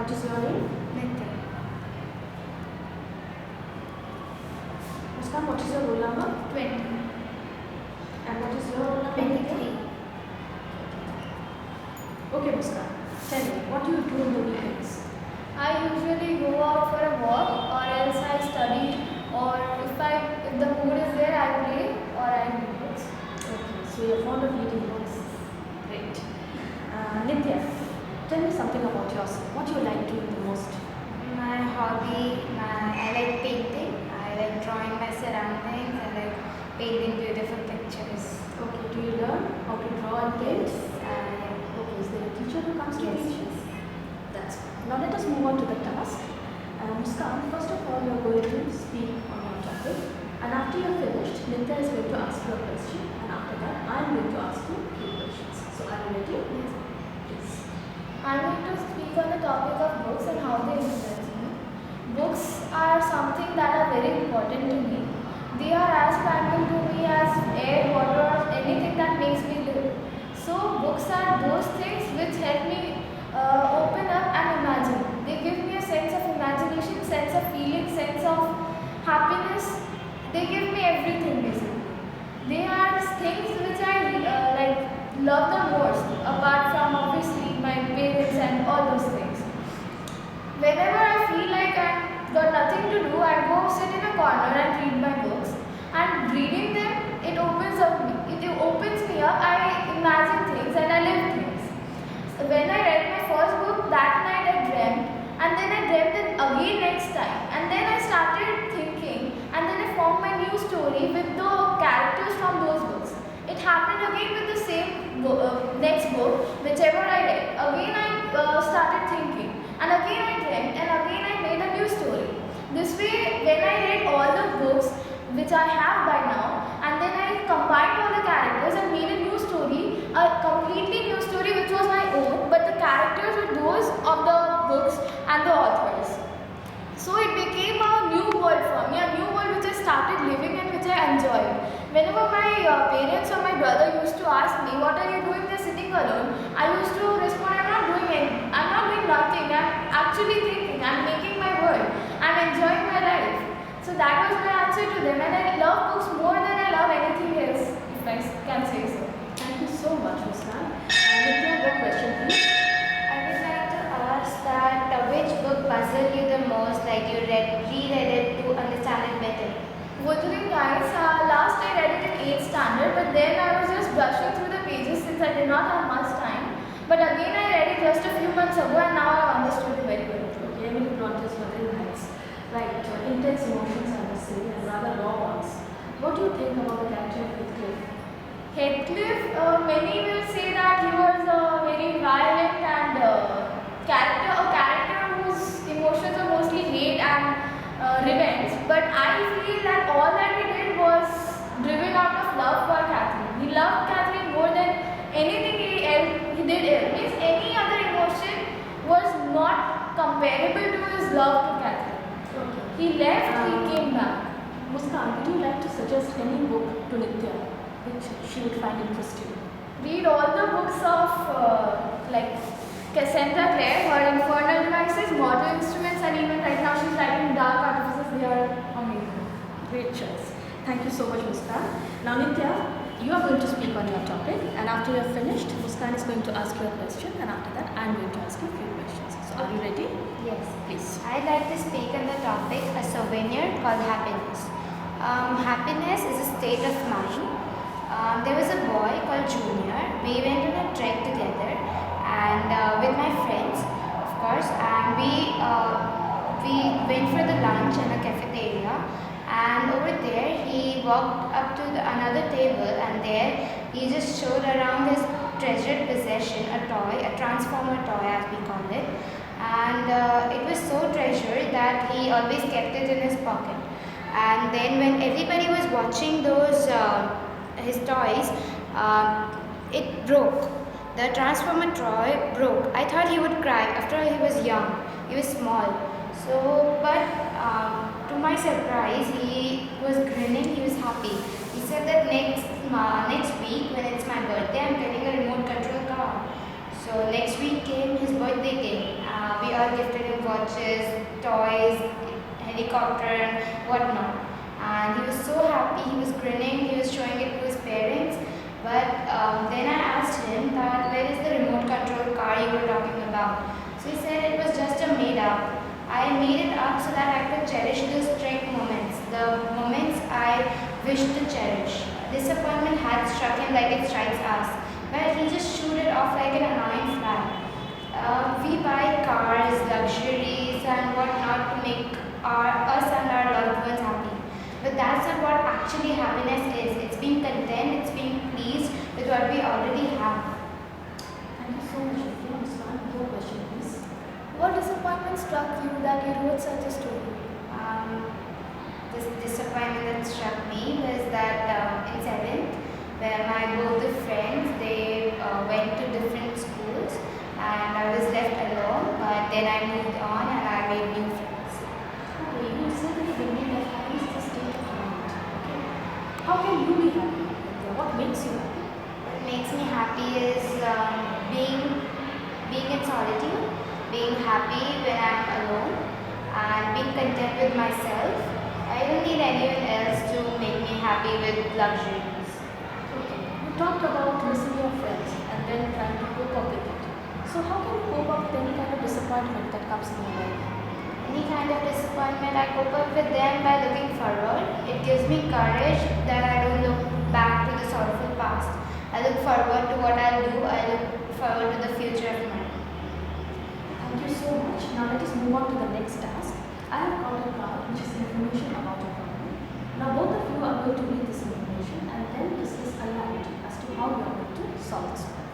what is your name? Nitya. Muskan, what is your roll number? 20. And what is your roll number? 23. Okay, Muskan. Tell me, what do you do in the weekends? I usually go out for a walk, or else I study, or if the mood is there, I play or I read books. Okay, so you're fond of reading books. Great. Nitya, tell me something about yourself. What do you like doing the most? My hobby, I like painting. I like drawing my surroundings. I like painting beautiful pictures. Okay, do you learn how to draw and paint? Yeah. Okay, is there a teacher who comes to Yes. teach you? That's good. Now let us move on to the task. Muskan, first of all, you're going to speak on your topic. And after you're finished, Nitya is going to ask you a question. And after that, I'm going to ask you a few questions. So are you ready? Yes. Please. I'm going to speak on the topic of books and how they influence me. Books are something that are very important to me. They are as primal to me as air, water, or anything that makes me live. So books are those things which help me open up and imagine. They give me a sense of imagination, sense of feeling, sense of happiness. They give me everything basically. They are things which I love the most, apart from obviously my parents and all those things. Whenever I feel like I've got nothing to do, I go sit in a corner and read my books. And reading them, it opens me up. I imagine things and I live things. So when I read my first book, that night I dreamt, and then I dreamt it again next time. And then I started thinking, and then I formed my new story with the characters from those books. It happened again with the same next book, whichever I read. Again I started thinking, and again I dreamt, and again I made a new story. This way, when I read all the books which I have by now, and then I combined all the characters and made a new story, a completely new story which was my own, but the characters were those of the books and the authors. So it became a new world for me, a new world which I started living and which I enjoyed. Whenever my parents or my brother used to ask me, what are you doing there sitting alone? I used to respond, I'm not doing nothing, I'm actually thinking, I'm making my world, I'm enjoying my life. So that was my answer to them, and I love books more than I love anything else, if I can say so. Thank you so much, Muskan. Nitya, your question, please. I would like to ask that which book puzzled you the most, like you reread it to understand it better? Wuthering Heights, last I read it in 8th standard, but then I was just brushing through the pages since I did not have much time. But again I read it just a few months ago, and now I understood it very well. Okay, Emily Bronte's Wuthering Heights. Right, intense emotions, I must say, and rather raw ones. What do you think about the character of Heathcliff? Heathcliff, many will say that he was a very violent and a character whose emotions are mostly hate and revenge. But I feel that all that he did was driven out of love for Catherine. He loved Catherine more than anything he did else. Means any other emotion was not comparable to his love to Catherine. Okay. He left, he came back. Muskan, would you like to suggest any book to Nitya which she would find interesting? Read all the books of like Cassandra Clare, her Infernal Devices, Mortal Instruments, and even right now she's writing Dark Artifices. They are amazing. Great choice. Thank you so much, Muskan. Now, Nitya, you are going to speak on your topic, and after you are finished, Muskan is going to ask you a question, and after that, I am going to ask you a few questions. So, are you ready? Yes. Please. I'd like to speak on the topic a souvenir called happiness. Happiness is a state of mind. There was a boy called Junior. We went on a trek together, and with my friends, of course, and we went for the lunch in a cafeteria. And over there, he walked up to another table, and there he just showed around his treasured possession, a toy, a transformer toy as we call it. And it was so treasured that he always kept it in his pocket. And then when everybody was watching those his toys, it broke. The transformer toy broke. I thought he would cry. After all, he was young, he was small. So, but to my surprise, he was grinning. He was happy. He said that next week when it's my birthday, I'm getting a remote control car. So next week came, his birthday came. We all gifted watches, toys, helicopter, and whatnot. And he was so happy, he was grinning, he was showing it to his parents. But then I asked him that where is the remote control car you were talking about? So he said it was just a made up. I made it up so that I could cherish those straight moments, the moments I wished to cherish. Disappointment had struck him like it strikes us, but he just shoot it off like an annoying fly. We buy cars, luxuries, and whatnot to make us and our loved ones happy. But that's not what actually happiness is. It's being content, it's being pleased with what we already have. Thank you so much, Ricky. Muskan, your question, please. What disappointment struck you that you wrote such a story? This disappointment that struck me was that in 7th, where my both the friends they went to different schools, and I was left alone. But then I moved on and I made new friends. Okay, you said in the beginning that happiness is a state of mind. Okay. How can you be happy? Like, what makes you happy? What makes me happy is being in solitude, being happy when I'm alone, and being content with myself. I don't need anyone else to make me happy with luxuries. Okay. You talked about missing your friends and then trying to cope up with it. So how can you cope up with any kind of disappointment that comes in your life? Any kind of disappointment, I cope up with them by looking forward. It gives me courage that I don't look back to the sorrowful past. I look forward to what I'll do. I look forward to the future of mine. Thank you so much. Now let us move on to the next task. I have got a card which is information about your problem. Now both of you are going to read this information and then discuss aloud as to how you are going to solve this problem.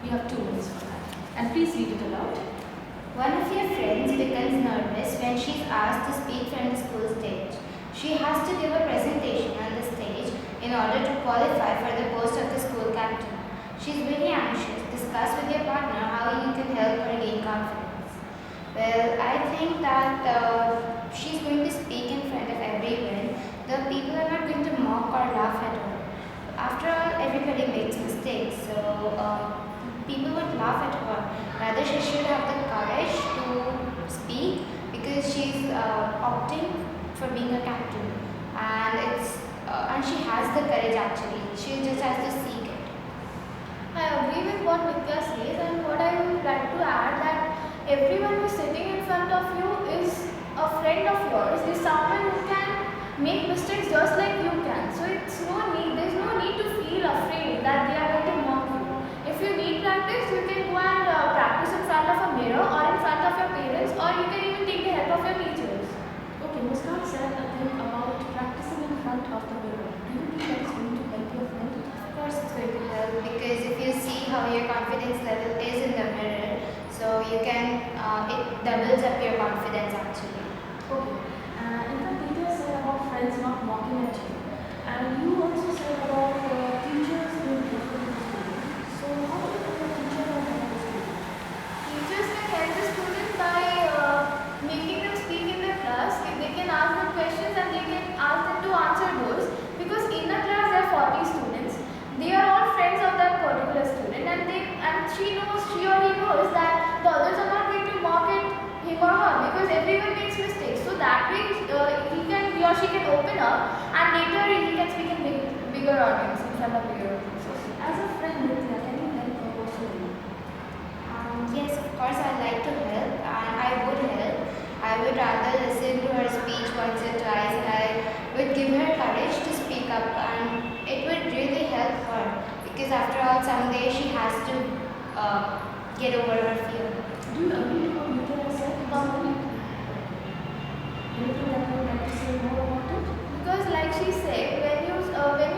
You have 2 minutes for that. And please read it aloud. One of your friends becomes nervous when she's asked to speak from the school stage. She has to give a presentation on the stage in order to qualify for the post of the school captain. She's very anxious. Discuss with your partner how you can help her gain confidence. Well, I think that she's going to speak in front of everyone. The people are not going to mock or laugh at her. After all, everybody makes mistakes, so people would laugh at her. Rather, she should have the courage to speak because she's opting for being a captain, and she has the courage actually. She just has to seek it. I agree with what Nitya says, and what I would like to add that everyone who's sitting in front of you is a friend of yours, is someone who can make mistakes just like you can. So there's no need to feel afraid that they are going to mock you. If you need practice, you can go and practice in front of a mirror or in front of your parents, or you can even take the help of your teachers. Okay, Muskan said a thing about practicing in front of the mirror. Do you think that is going to help your friend? Of course, it's going to help because if you see how your confidence level is in the mirror, so you can it doubles up your confidence actually. Okay. In fact, Nitya said about friends not mocking at you. And you also said about teachers being helpful to students. So how do you think a teacher can help a student? Teachers can help the students by making them speak in their class. They can ask them questions and they can ask them to answer those. Because in a class there are 40 students. They are all friends of that particular student, and she or he knows that the others are not going to mock at him or her because everyone makes mistakes. So that way he or she can open up, and later he can speak in bigger audience, in front of bigger audience. As a friend, Nitya, can you help her personally? Yes, of course, I like to help, and I would help. I would rather listen to her speech once or twice, and I would give her courage to speak up, and it would really help her because after all, someday she has to get over her fear. Do you agree with what Nitya has said? Anything that you would like to say more about it? Because like she said, when you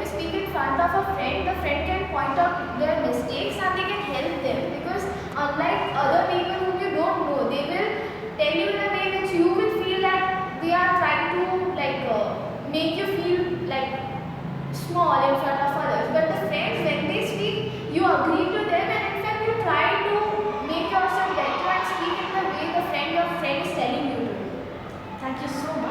speak in front of a friend, the friend can point out their mistakes and they can help them. Because unlike other people whom you don't know, they will tell you in a way which you will feel that they are trying to make you feel like small in front of others. But the friends, when they speak, you agree to them, and in fact you try to make yourself better and speak in the way your friend is telling you to. Thank you so much.